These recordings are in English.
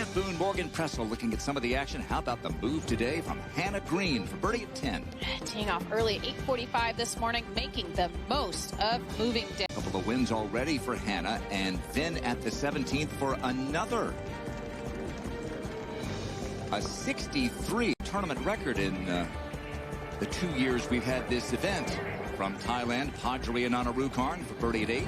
at Boone. Morgan Pressel looking at some of the action. How about the move today from Hannah Green for birdie at 10? Teeing off early at 8:45 this morning, making the most of moving down. A couple of wins already for Hannah, and then at the 17th for another. A 63 tournament record in the 2 years we've had this event. From Thailand, Padri and Anarukarn for birdie at 8.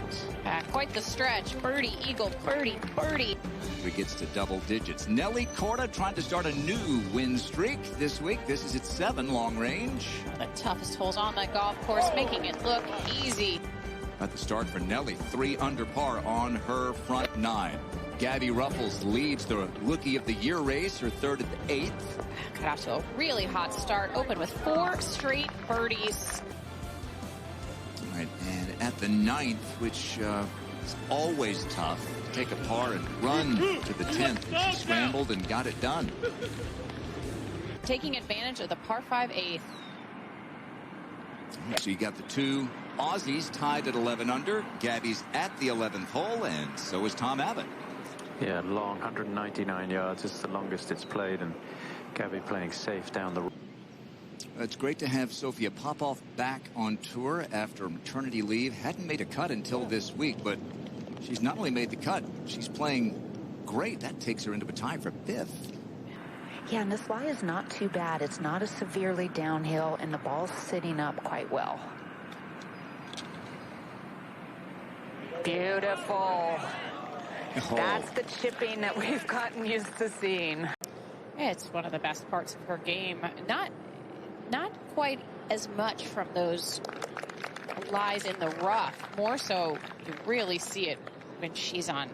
Quite the stretch. Birdie, eagle, birdie, birdie. He gets to double digits. Nelly Korda trying to start a new win streak this week. This is its 7 long range. The toughest holes on the golf course, making it look easy. At the start for Nelly, 3 under par on her front 9. Gabby Ruffles leads the Rookie of the Year race, her 3rd at the 8th. Got off to a really hot start, open with 4 straight birdies. Right, and at the 9th, which is always tough, to take a par and run to the 10th. And she scrambled and got it done. Taking advantage of the par 5 8th. So you got the 2 Aussies tied at 11 under. Gabby's at the 11th hole, and so is Tom Abbott. Yeah, long, 199 yards. It's the longest it's played, and Gabby playing safe down the road. It's great to have Sophia Popov back on tour after maternity leave. Hadn't made a cut until this week, but she's not only made the cut, she's playing great. That takes her into a tie for 5th. Yeah, and this lie is not too bad. It's not as severely downhill, and the ball's sitting up quite well. Beautiful. Oh. That's the chipping that we've gotten used to seeing. It's one of the best parts of her game. Not quite as much from those lies in the rough. More so, you really see it when she's on.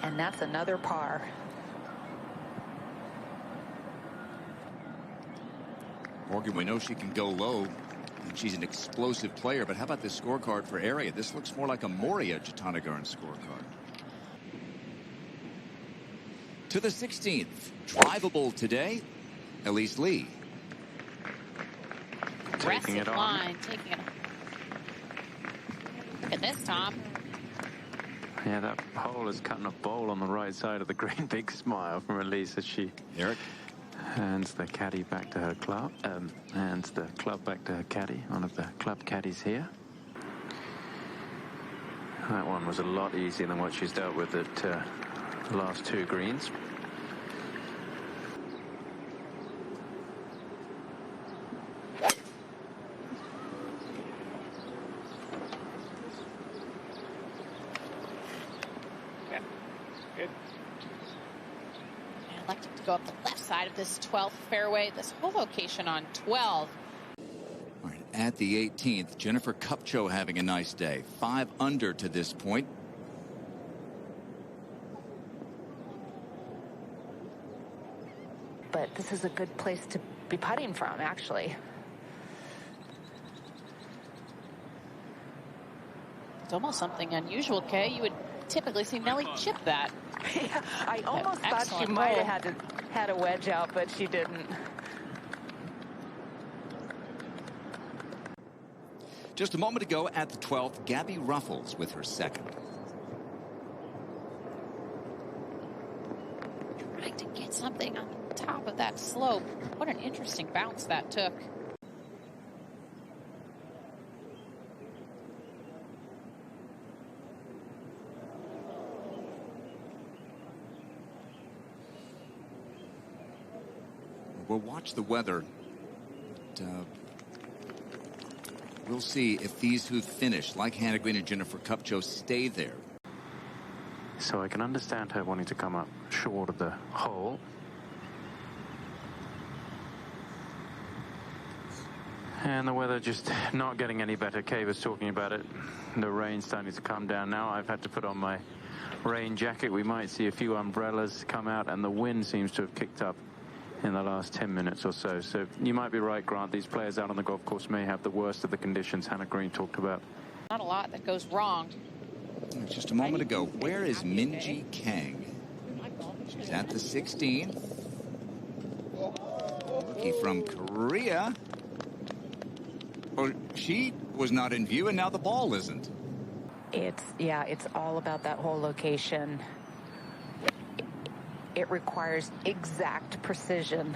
And that's another par. Morgan, we know she can go low, and she's an explosive player, but how about this scorecard for area? This looks more like a Moria Jatanagarn scorecard. To the 16th, drivable today, Elise Lee. Taking it on. Line, taking it on. Look at this, Tom. Yeah, that hole is cutting a bowl on the right side of the green. Big smile from Elise as she hands the caddy back to her club, hands the club back to her caddy, one of the club caddies here. That one was a lot easier than what she's dealt with at the last 2 greens. Good. I'd like to go up the left side of this 12th fairway. This whole location on 12. All right, at the 18th, Jennifer Kupcho having a nice day. 5 under to this point. But this is a good place to be putting from, actually. It's almost something unusual, Kay. You would typically see Nelly chip that. Yeah, I almost thought she might have had a wedge out, but she didn't. Just a moment ago at the 12th, Gabby Ruffles with her 2nd. Trying to get something on the top of that slope. What an interesting bounce that took. We'll watch the weather. We'll see if these who finish, like Hannah Green and Jennifer Kupcho, stay there. So I can understand her wanting to come up short of the hole. And the weather just not getting any better. Kay was talking about it. The rain starting to come down now. I've had to put on my rain jacket. We might see a few umbrellas come out, and the wind seems to have kicked up in the last 10 minutes or so. So you might be right, Grant. These players out on the golf course may have the worst of the conditions Hannah Green talked about. Not a lot that goes wrong. Just a moment ago, where is Minji Kang? She's at the 16th. Rookie from Korea. Oh, she was not in view, and now the ball isn't. It's all about that whole location. It requires exact precision.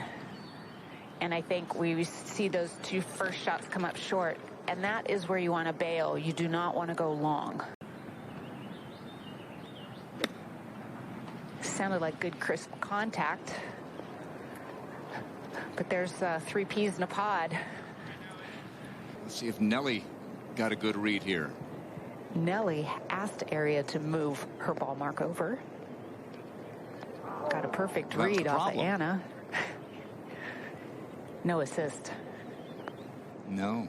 And I think we see those two first shots come up short. And that is where you want to bail. You do not want to go long. Sounded like good, crisp contact. But there's 3 peas in a pod. Let's see if Nelly got a good read here. Nelly asked Aria to move her ball mark over. Got a perfect read off of Anna. No assist. No.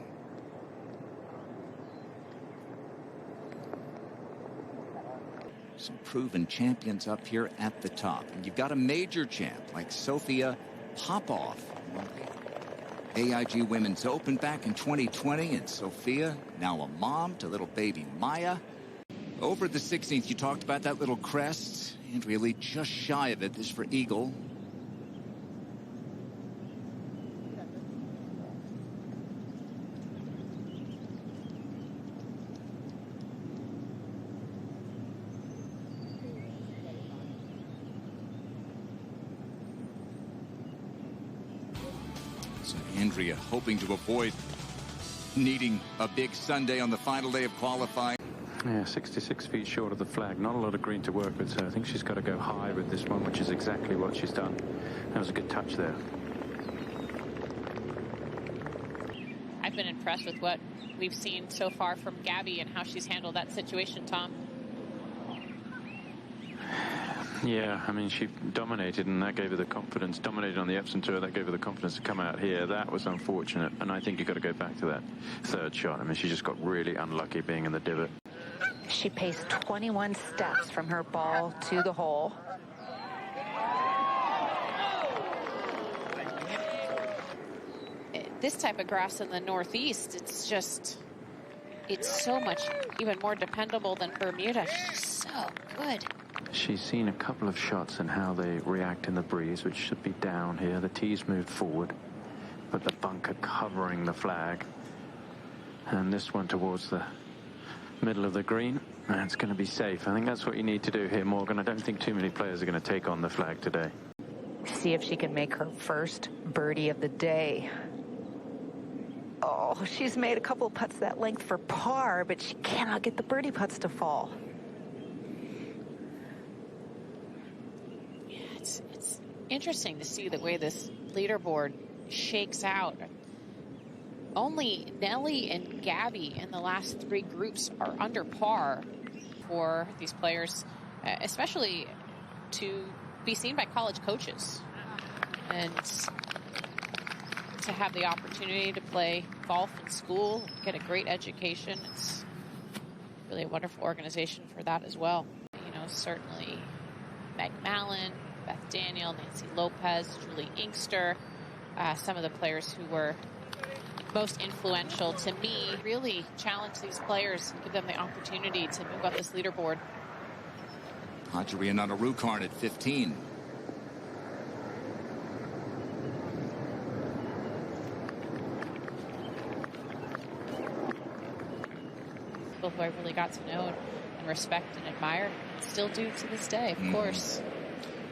Some proven champions up here at the top. And you've got a major champ like Sophia Popov. AIG Women's Open back in 2020. And Sophia, now a mom to little baby Maya. Over the 16th, you talked about that little crest. Andrea Lee just shy of it. This for Eagle. So Andrea hoping to avoid needing a big Sunday on the final day of qualifying. Yeah, 66 feet short of the flag. Not a lot of green to work with, so I think she's got to go high with this one, which is exactly what she's done. That was a good touch there. I've been impressed with what we've seen so far from Gabby and how she's handled that situation, Tom. Yeah, I mean, she dominated, and that gave her the confidence. Dominated on the Epsom Tour, that gave her the confidence to come out here. That was unfortunate, and I think you've got to go back to that third shot. I mean, she just got really unlucky being in the divot. She paced 21 steps from her ball to the hole. This type of grass in the Northeast, it's so much even more dependable than Bermuda. She's so good. She's seen a couple of shots and how they react in the breeze, which should be down here. The tee's moved forward, but the bunker covering the flag. And this one towards the middle of the green. And it's going to be safe. I think that's what you need to do here, Morgan. I don't think too many players are going to take on the flag today. See if she can make her first birdie of the day. Oh, she's made a couple of putts that length for par, but she cannot get the birdie putts to fall. Yeah, it's interesting to see the way this leaderboard shakes out. Only Nelly and Gabby in the last 3 groups are under par for these players, especially to be seen by college coaches and to have the opportunity to play golf in school, get a great education. It's really a wonderful organization for that as well. You know, certainly Meg Mallon, Beth Daniel, Nancy Lopez, Julie Inkster, some of the players who were most influential to me, really challenge these players and give them the opportunity to move up this leaderboard. Hadjiri Ananarukarn at 15. People who I really got to know and respect and admire, and still do to this day, of course.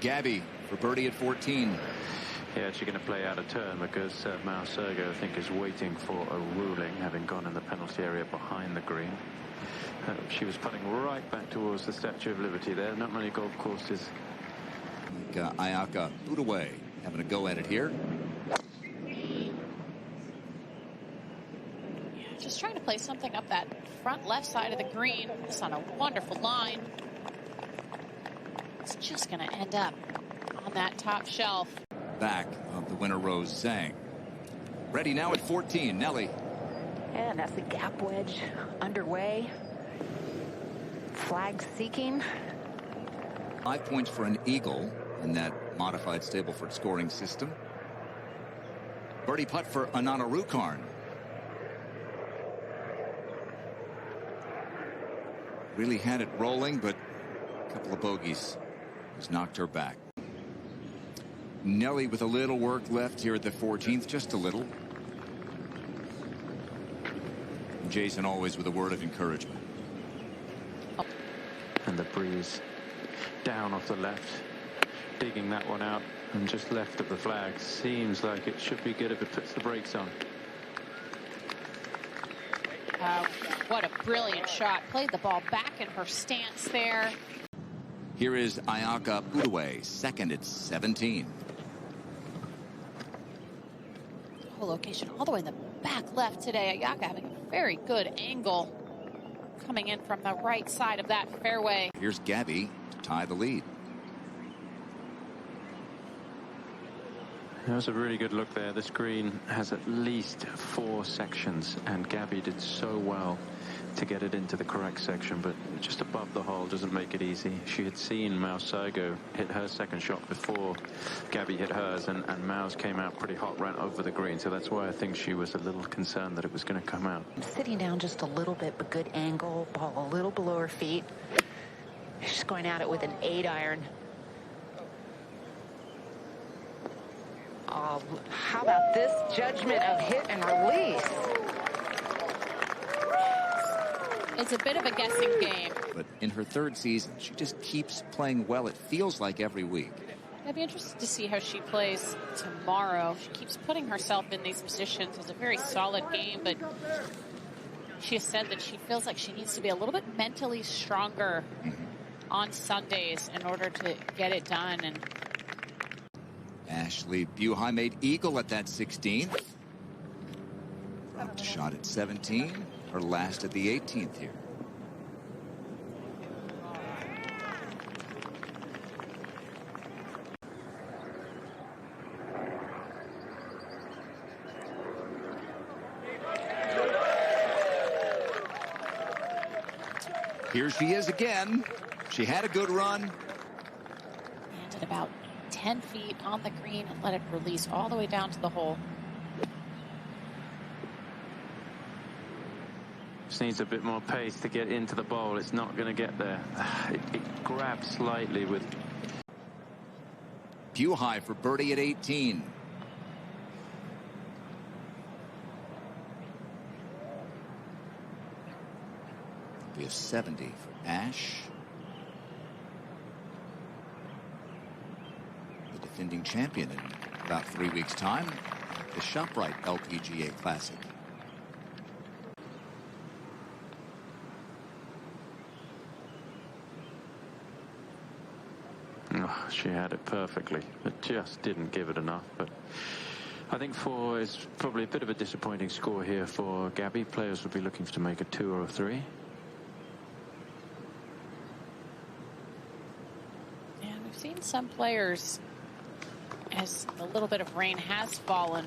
Gabby for birdie at 14. Yeah, she's going to play out of turn because Mao Sergo, I think, is waiting for a ruling, having gone in the penalty area behind the green. She was putting right back towards the Statue of Liberty there. Not many golf courses. Ayaka Budaway having a go at it here. Just trying to play something up that front left side of the green. It's on a wonderful line. It's just going to end up on that top shelf. Back of the winner, Rose Zhang. Ready now at 14, Nelly. And that's the gap wedge underway. Flag seeking. 5 points for an eagle in that modified Stableford scoring system. Birdie putt for Ananarukarn. Really had it rolling, but a couple of bogeys has knocked her back. Nelly with a little work left here at the 14th, just a little. Jason always with a word of encouragement. and the breeze down off the left, digging that one out and just left of the flag. Seems like it should be good if it puts the brakes on. What a brilliant shot. Played the ball back in her stance there. Here is Ayaka Budaway, second at 17. Whole location all the way in the back left today. Ayaka having a very good angle coming in from the right side of that fairway. Here's Gabby to tie the lead. That was a really good look there. This green has at least 4 sections, and Gabby did so well to get it into the correct section, but just above the hole doesn't make it easy. She had seen Mao Saigo hit her second shot before Gabby hit hers, and Mao's came out pretty hot right over the green, so that's why I think she was a little concerned that it was going to come out. Sitting down just a little bit, but good angle, ball a little below her feet. She's going at it with an 8-iron. Oh, how about this judgment of hit and release? It's a bit of a guessing game. But in her third season, she just keeps playing well. It feels like every week. I'd be interested to see how she plays tomorrow. She keeps putting herself in these positions. It's a very solid game, but she has said that she feels like she needs to be a little bit mentally stronger on Sundays in order to get it done. And Ashley Buhai made eagle at that 16th. Up to shot at 17. Her last at the 18th here. Here she is again. She had a good run. landed about 10 feet on the green and let it release all the way down to the hole. Just needs a bit more pace to get into the bowl. It's not going to get there. It grabs slightly with... Buhai for birdie at 18. We have 70 for Ash. The defending champion in about 3 weeks' time. The ShopRite LPGA Classic. Oh, she had it perfectly. It just didn't give it enough. But I think 4 is probably a bit of a disappointing score here for Gabby. Players would be looking to make a 2 or a 3. And we've seen some players, as a little bit of rain has fallen.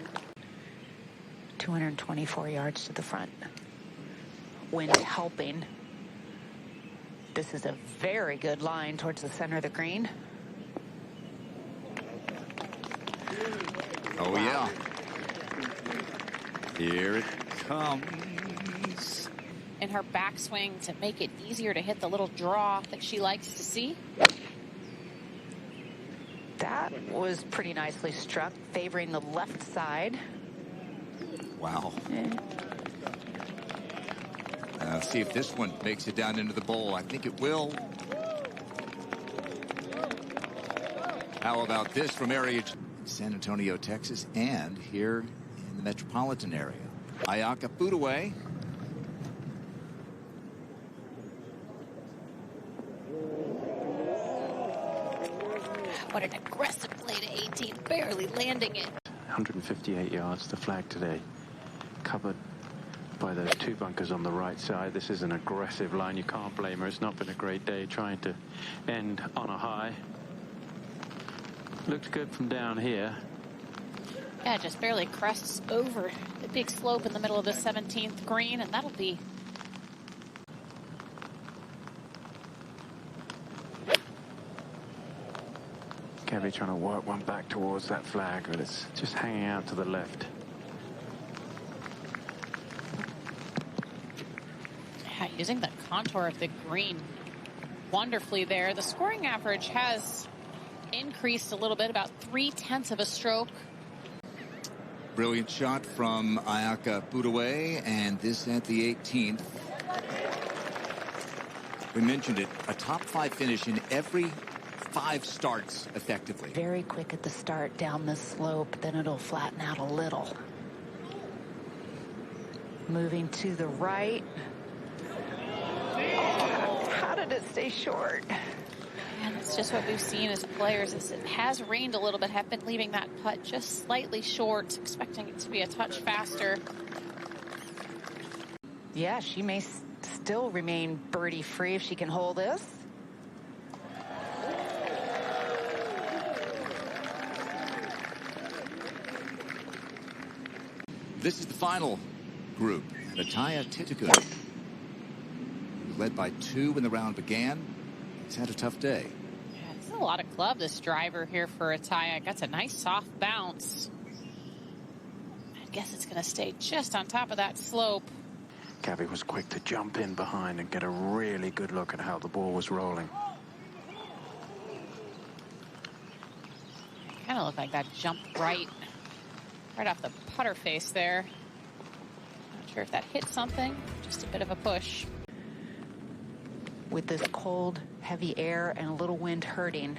224 yards to the front. Wind helping. This is a very good line towards the center of the green. Oh, wow. Yeah. Here it comes. In her backswing to make it easier to hit the little draw that she likes to see. That was pretty nicely struck, favoring the left side. Wow. See if this one makes it down into the bowl. I think it will. How about this from area San Antonio, Texas, and here in the metropolitan area. Ayaka Budaway. What an aggressive play to 18, barely landing it. 158 yards to flag today. Covered by those 2 bunkers on the right side. This is an aggressive line. You can't blame her. It's not been a great day trying to end on a high. Looks good from down here. Yeah, just barely crests over the big slope in the middle of the 17th green, and that'll be... Gabby trying to work one back towards that flag, but it's just hanging out to the left. Yeah, using the contour of the green wonderfully there. The scoring average has increased a little bit, about 0.3 of a stroke. Brilliant shot from Ayaka Budaway, and this at the 18th. We mentioned it, a top 5 finish in every 5 starts effectively. Very quick at the start down the slope, then it'll flatten out a little. Moving to the right. Oh, how did it stay short? And it's just what we've seen as players. As it has rained a little bit, have been leaving that putt just slightly short, expecting it to be a touch faster. Yeah, she may still remain birdie free if she can hold this. This is the final group. And Atthaya Thitikul, led by 2 when the round began. He's had a tough day. Yeah, it's a lot of club, this driver here for Atthaya. Got a nice soft bounce. I guess it's going to stay just on top of that slope. Gabby was quick to jump in behind and get a really good look at how the ball was rolling. Kind of looked like that jumped right off the putter face there. Not sure if that hit something, just a bit of a push. With this cold, heavy air and a little wind hurting.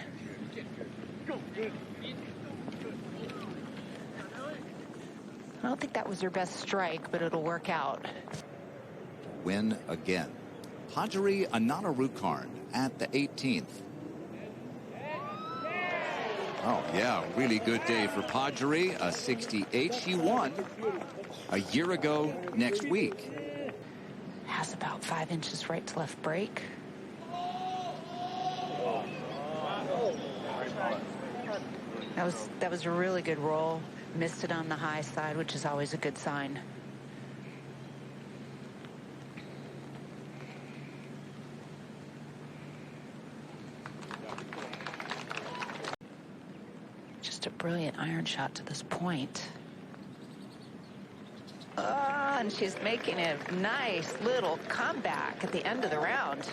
I don't think that was her best strike, but it'll work out. Win again. Pajari Ananarukarn at the 18th. Oh, yeah, really good day for Pajari, a 68. She won a year ago next week. Has about 5 inches right to left break. That was a really good roll. Missed it on the high side, which is always a good sign. Just a brilliant iron shot to this point. Oh, and she's making a nice little comeback at the end of the round.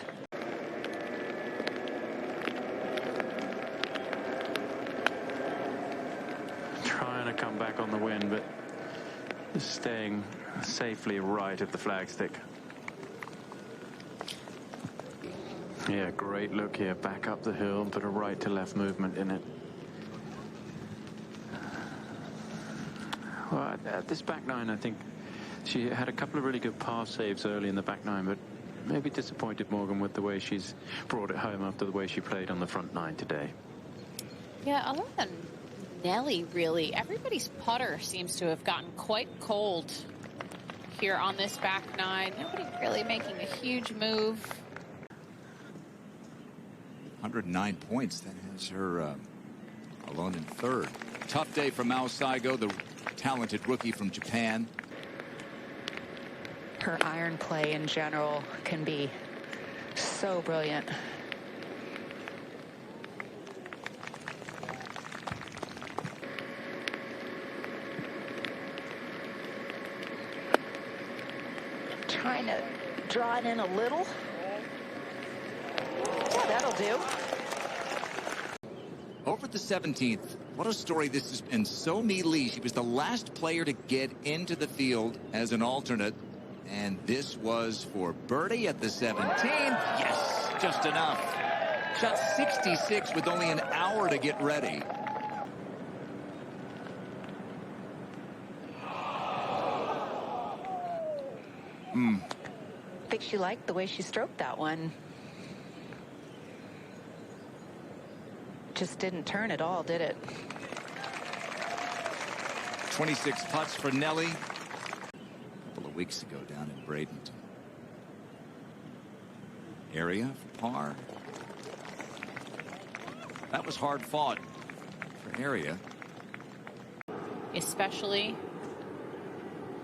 Trying to come back on the win, but staying safely right at the flagstick. Yeah, great look here. Back up the hill and put a right to left movement in it. Well, at this back nine, I think she had a couple of really good par saves early in the back nine, but maybe disappointed Morgan with the way she's brought it home after the way she played on the front nine today. Yeah, other than Nelly, really, everybody's putter seems to have gotten quite cold here on this back nine. Nobody really making a huge move. 109 points. That has her alone in third. Tough day for Mao Saigo, the talented rookie from Japan. Her iron play in general can be so brilliant. Trying to draw it in a little. Yeah, that'll do. Over the 17th, what a story this has been. So-Mi Lee, she was the last player to get into the field as an alternate. And this was for birdie at the 17th. Yes, just enough. Shot 66 with only an hour to get ready. I think she liked the way she stroked that one. Just didn't turn at all, did it? 26 putts for Nelly. A couple of weeks ago down in Bradenton. Area for par. That was hard fought for Area. Especially,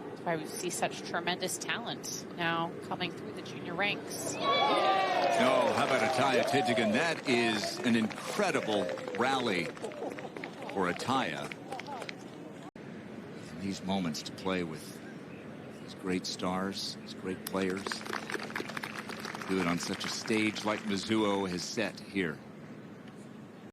that's why we see such tremendous talent now coming through the junior ranks. Oh, how about Atthaya Thitikul? That is an incredible rally for Atthaya. In these moments to play with these great stars, these great players. Do it on such a stage like Mizuho has set here.